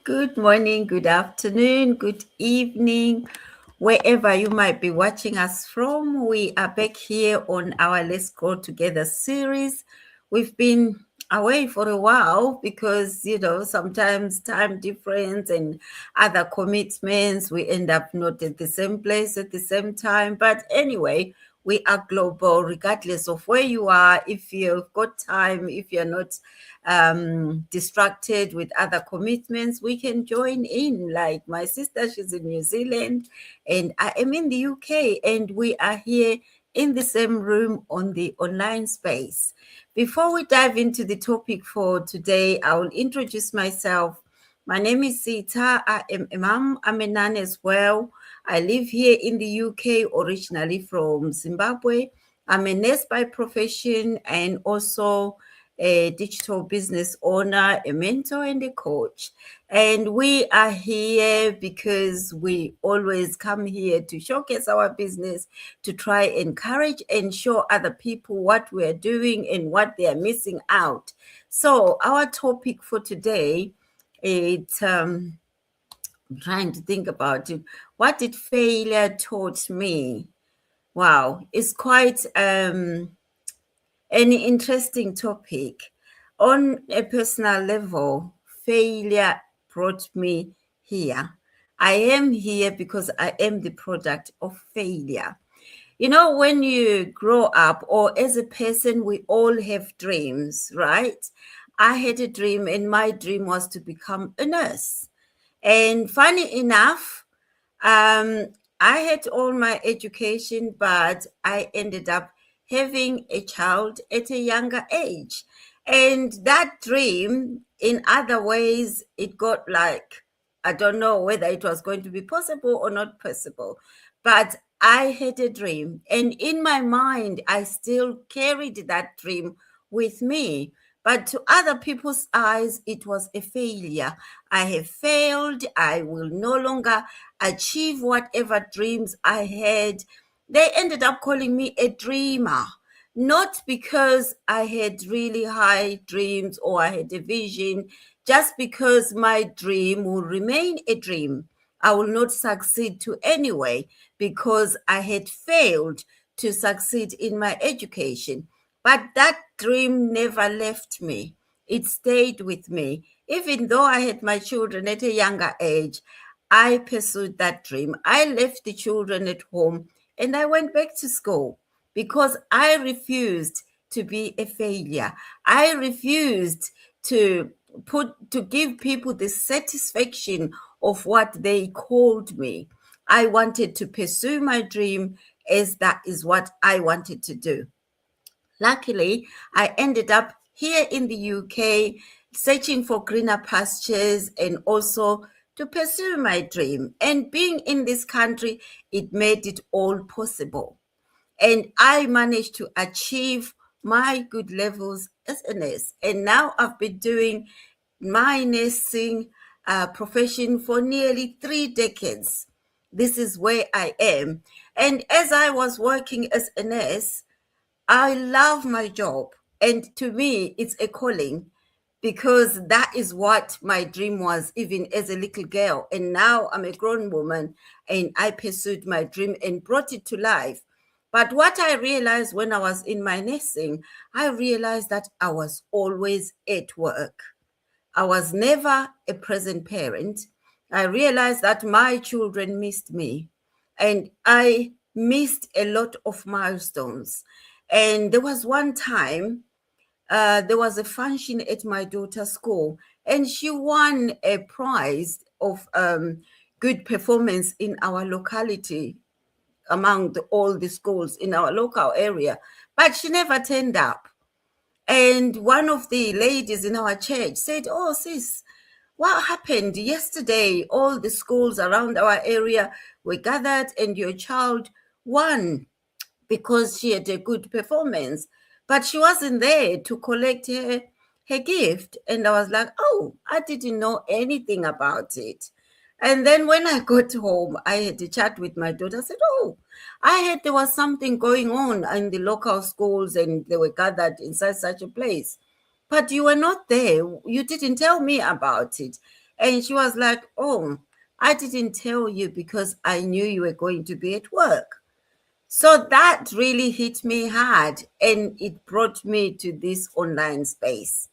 Good morning, good afternoon, good evening, wherever you might be watching us from. We are back here on our Let's Grow Together series. We've been away for a while because, sometimes time difference and other commitments, we end up not at the same place at the same time. But anyway, we are global, regardless of where you are. If you've got time, if you're not distracted with other commitments, we can join in. Like my sister, she's in New Zealand, and I am in the UK, and we are here in the same room on the online space. Before we dive into the topic for today, I will introduce myself. My name is Sita. I am a mom. I'm a nun as well. I live here in the UK, originally from Zimbabwe. I'm a nurse by profession and also a digital business owner, a mentor, and a coach. And we are here because we always come here to showcase our business, to try encourage and show other people what we are doing and what they are missing out. So our topic for today, I'm trying to think about it. What did failure taught me? Wow, it's quite an interesting topic. On a personal level, failure brought me here. I am here because I am the product of failure. When you grow up, or as a person, we all have dreams, right? I had a dream, and my dream was to become a nurse. And funny enough, um, I had all my education, but I ended up having a child at a younger age. And that dream, in other ways, it got like, I don't know whether it was going to be possible or not possible, but I had a dream. And in my mind, I still carried that dream with me. But to other people's eyes, it was a failure. I have failed. I will no longer achieve whatever dreams I had. They ended up calling me a dreamer, not because I had really high dreams or I had a vision, just because my dream will remain a dream. I will not succeed to anyway because I had failed to succeed in my education. But that dream never left me. It stayed with me. Even though I had my children at a younger age, I pursued that dream. I left the children at home and I went back to school because I refused to be a failure. I refused to give people the satisfaction of what they called me. I wanted to pursue my dream as that is what I wanted to do. Luckily, I ended up here in the UK searching for greener pastures and also to pursue my dream. And being in this country, it made it all possible. And I managed to achieve my good levels as a nurse. And now I've been doing my nursing profession for nearly 3 decades. This is where I am. And as I was working as a nurse, I love my job. And to me, it's a calling because that is what my dream was, even as a little girl. And now I'm a grown woman and I pursued my dream and brought it to life. But what I realized when I was in my nursing, I realized that I was always at work. I was never a present parent. I realized that my children missed me and I missed a lot of milestones. And there was one time, there was a function at my daughter's school, and she won a prize of good performance in our locality among all the schools in our local area. But she never turned up. And one of the ladies in our church said, "Oh, sis, what happened yesterday? All the schools around our area were gathered, and your child won because she had a good performance, but she wasn't there to collect her gift." And I was like, "Oh, I didn't know anything about it." And then when I got home, I had a chat with my daughter. I said, "Oh, I heard there was something going on in the local schools and they were gathered inside such a place. But you were not there. You didn't tell me about it." And she was like, "Oh, I didn't tell you because I knew you were going to be at work." So that really hit me hard, and it brought me to this online space.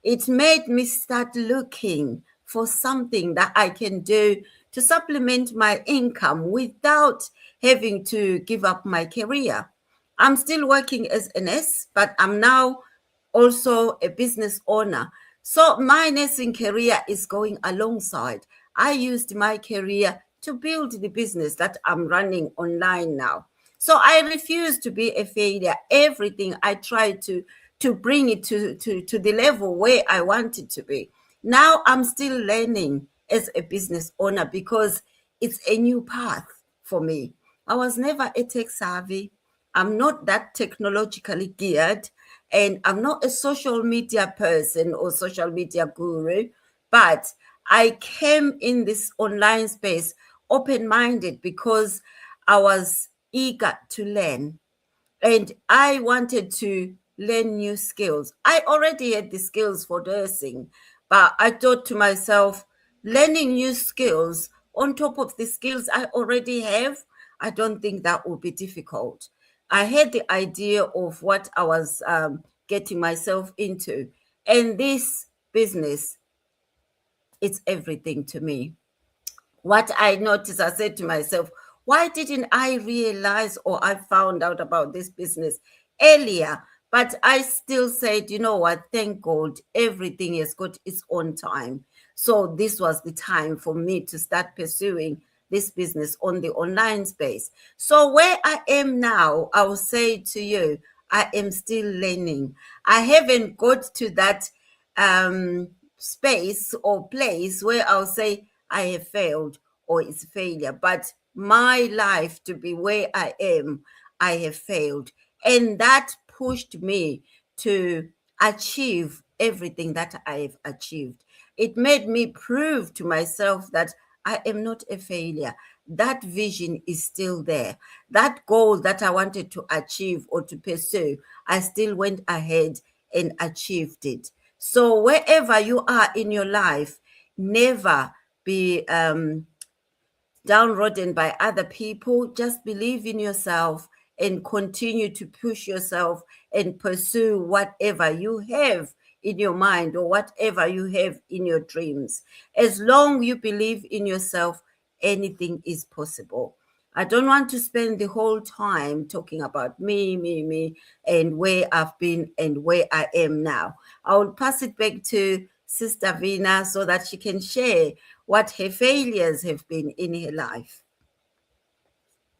It made me start looking for something that I can do to supplement my income without having to give up my career. I'm still working as a nurse, but I'm now also a business owner. So my nursing career is going alongside. I used my career to build the business that I'm running online now. So I refuse to be a failure. Everything I try to bring it to the level where I want it to be. Now I'm still learning as a business owner because it's a new path for me. I was never a tech savvy. I'm not that technologically geared, and I'm not a social media person or social media guru, but I came in this online space open minded because I was eager to learn and I wanted to learn new skills. I already had the skills for nursing, but I thought to myself, learning new skills on top of the skills I already have, I don't think that would be difficult. I had the idea of what I was getting myself into, and this business, it's everything to me. What I noticed, I said to myself, why didn't I realize or I found out about this business earlier? But I still said, you know what, thank God, everything has got its own time. So this was the time for me to start pursuing this business on the online space. So where I am now, I will say to you, I am still learning. I haven't got to that space or place where I'll say I have failed or it's failure. But my life to be where I am, I have failed. And that pushed me to achieve everything that I have achieved. It made me prove to myself that I am not a failure. That vision is still there. That goal that I wanted to achieve or to pursue, I still went ahead and achieved it. So wherever you are in your life, never be downtrodden by other people. Just believe in yourself and continue to push yourself and pursue whatever you have in your mind or whatever you have in your dreams. As long you believe in yourself, anything is possible. I don't want to spend the whole time talking about me, and where I've been and where I am now. I will pass it back to Sister Vina so that she can share what her failures have been in her life.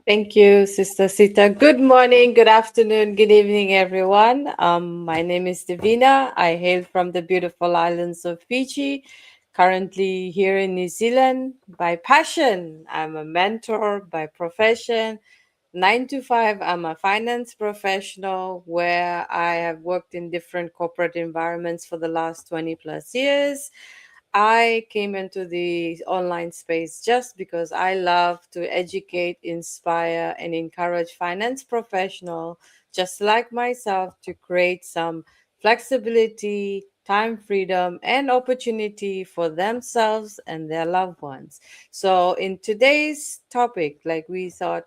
Thank you, Sister Sita. Good morning, good afternoon, good evening, everyone. My name is Divina. I hail from the beautiful islands of Fiji, currently here in New Zealand. By passion, I'm a mentor. By profession, 9 to 5, I'm a finance professional where I have worked in different corporate environments for the last 20 plus years. I came into the online space just because I love to educate, inspire, and encourage finance professionals just like myself to create some flexibility, time freedom, and opportunity for themselves and their loved ones. So, in today's topic, like we thought,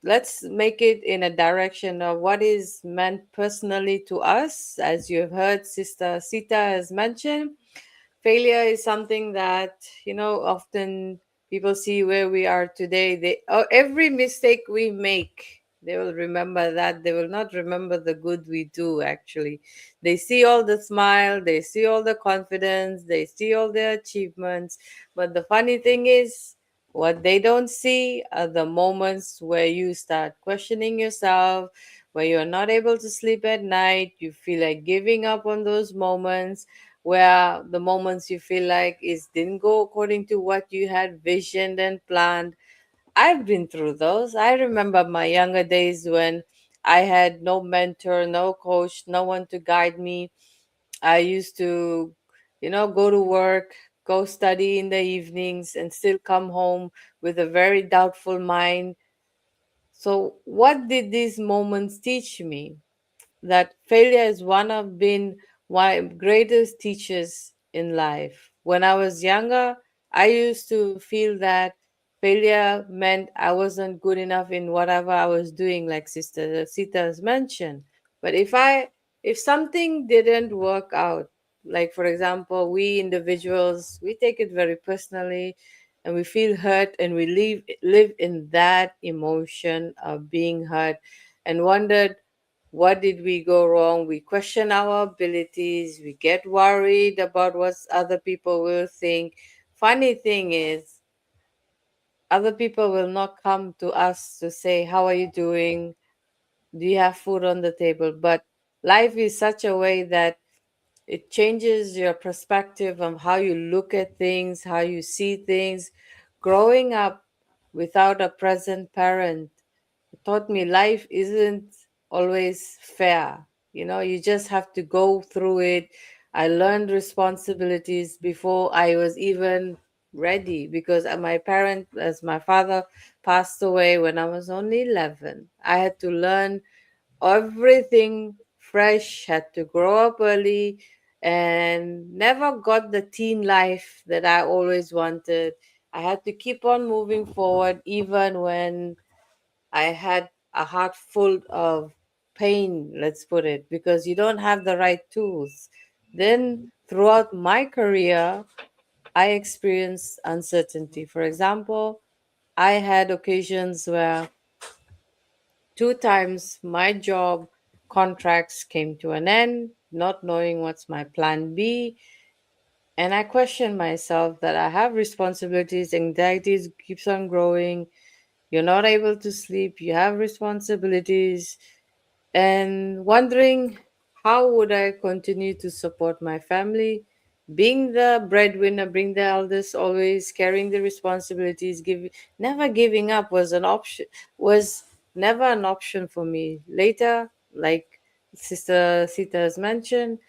let's make it in a direction of what is meant personally to us. As you have heard, Sister Sita has mentioned, failure is something that, often people see where we are today. Every mistake we make, they will remember that. They will not remember the good we do. Actually, they see all the smile, they see all the confidence, they see all the achievements, but the funny thing is, what they don't see are the moments where you start questioning yourself, where you're not able to sleep at night, you feel like giving up on those moments, where the moments you feel like it didn't go according to what you had visioned and planned. I've been through those. I remember my younger days when I had no mentor, no coach, no one to guide me. I used to, go to work, go study in the evenings, and still come home with a very doubtful mind. So, what did these moments teach me? That failure is one of been my greatest teachers in life. When I was younger, I used to feel that failure meant I wasn't good enough in whatever I was doing, like Sister Sita has mentioned. But if something didn't work out, like for example, we individuals, we take it very personally and we feel hurt and we live in that emotion of being hurt and wondered what did we go wrong. We question our abilities, we get worried about what other people will think. Funny thing is, other people will not come to us to say, how are you doing, do you have food on the table? But life is such a way that it changes your perspective on how you look at things, how you see things. Growing up without a present parent taught me life isn't always fair. You know, you just have to go through it. I learned responsibilities before I was even ready because my parent, as my father passed away when I was only 11. I had to learn everything fresh, had to grow up early, and never got the teen life that I always wanted. I had to keep on moving forward even when I had a heart full of pain, let's put it, because you don't have the right tools. Then, throughout my career, I experienced uncertainty. For example, I had occasions where two times my job contracts came to an end, not knowing what's my plan B. And I questioned myself that I have responsibilities, anxieties keeps on growing. You're not able to sleep, you have responsibilities, and wondering how would I continue to support my family. Being the breadwinner, being the eldest, always carrying the responsibilities, never giving up was never an option for me. Later, like Sister Sita has mentioned,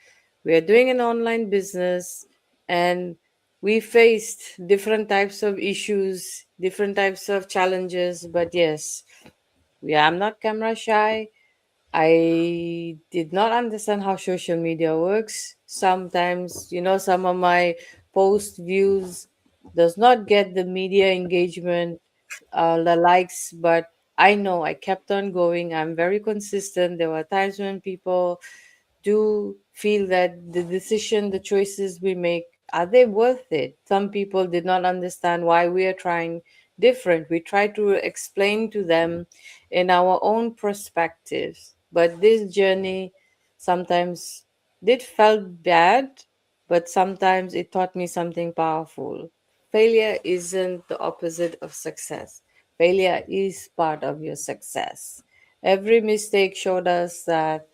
we are doing an online business and we faced different types of issues, different types of challenges. But yes, I'm not camera shy. I did not understand how social media works. Sometimes, some of my post views does not get the media engagement, the likes, but I know I kept on going. I'm very consistent. There were times when people do feel that the decision, the choices we make, are they worth it? Some people did not understand why we are trying different. We try to explain to them in our own perspectives. But this journey sometimes did felt bad, but sometimes it taught me something powerful. Failure isn't the opposite of success. Failure is part of your success. Every mistake showed us that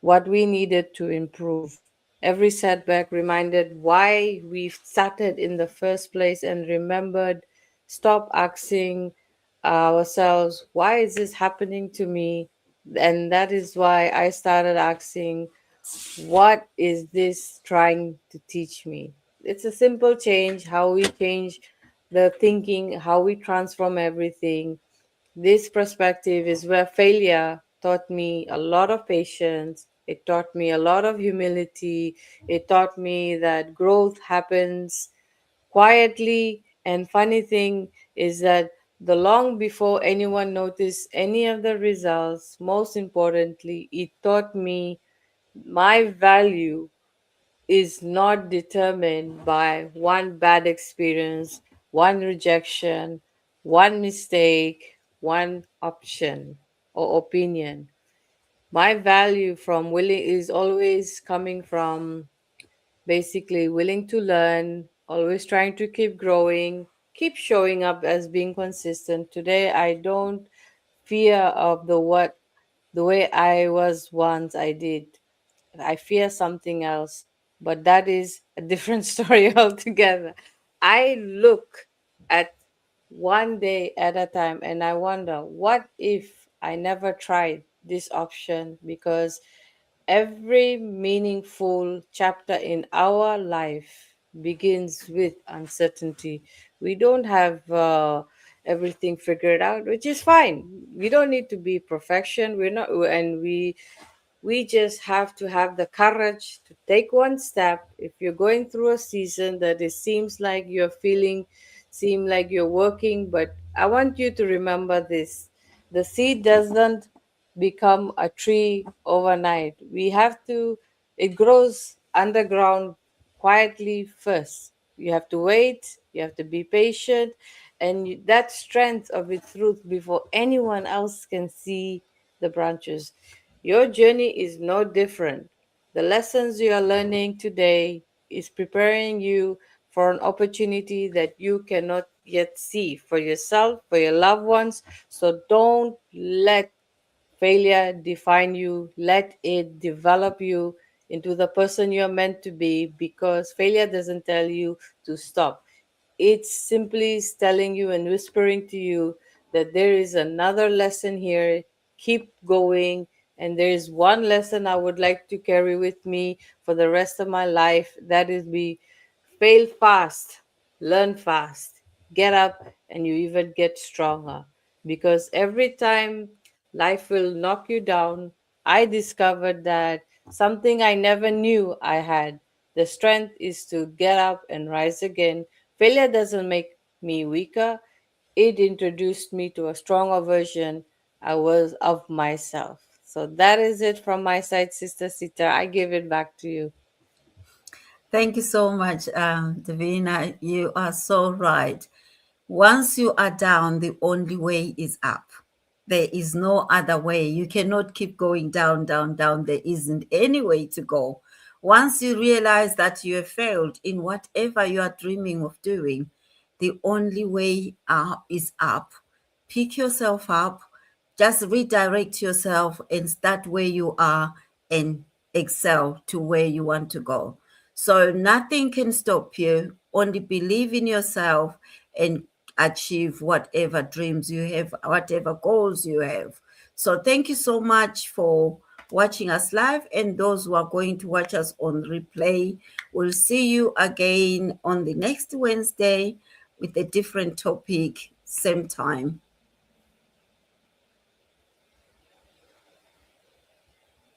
what we needed to improve. Every setback reminded why we started in the first place and remembered stop asking ourselves, why is this happening to me? And that is why I started asking, what is this trying to teach me? It's a simple change, how we change the thinking, how we transform everything. This perspective is where failure taught me a lot of patience. It taught me a lot of humility. It taught me that growth happens quietly. And funny thing is that the long before anyone noticed any of the results, most importantly, it taught me my value is not determined by one bad experience, one rejection, one mistake, one option or opinion. My value from willing is always coming from basically willing to learn, always trying to keep growing, keep showing up as being consistent. Today I don't fear of the way I was once I did. I fear something else, but that is a different story altogether. I look at one day at a time and I wonder, what if I never tried this option? Because every meaningful chapter in our life begins with uncertainty. We don't have everything figured out, which is fine. We don't need to be perfection. We're not, and we We just have to have the courage to take one step. If you're going through a season that it seems like you're feeling, seem like you're working, but I want you to remember this. The seed doesn't become a tree overnight. We have to, it grows underground quietly first. You have to wait, you have to be patient, and that strength of its roots before anyone else can see the branches. Your journey is no different. The lessons you are learning today is preparing you for an opportunity that you cannot yet see for yourself, for your loved ones. So don't let failure define you. Let it develop you into the person you're meant to be, because failure doesn't tell you to stop. It's simply telling you and whispering to you that there is another lesson here. Keep going. And there is one lesson I would like to carry with me for the rest of my life. That is, be fail fast, learn fast, get up, and you even get stronger. Because every time life will knock you down, I discovered that something I never knew I had. The strength is to get up and rise again. Failure doesn't make me weaker, it introduced me to a stronger version I was of myself. So that is it from my side, Sister Sita. I give it back to you. Thank you so much, Davina. You are so right. Once you are down, the only way is up. There is no other way. You cannot keep going down, down, down. There isn't any way to go. Once you realize that you have failed in whatever you are dreaming of doing, the only way up is up. Pick yourself up, just redirect yourself and start where you are and excel to where you want to go. So nothing can stop you. Only believe in yourself and achieve whatever dreams you have, whatever goals you have. So thank you so much for watching us live, and those who are going to watch us on replay. We'll see you again on the next Wednesday with a different topic, same time.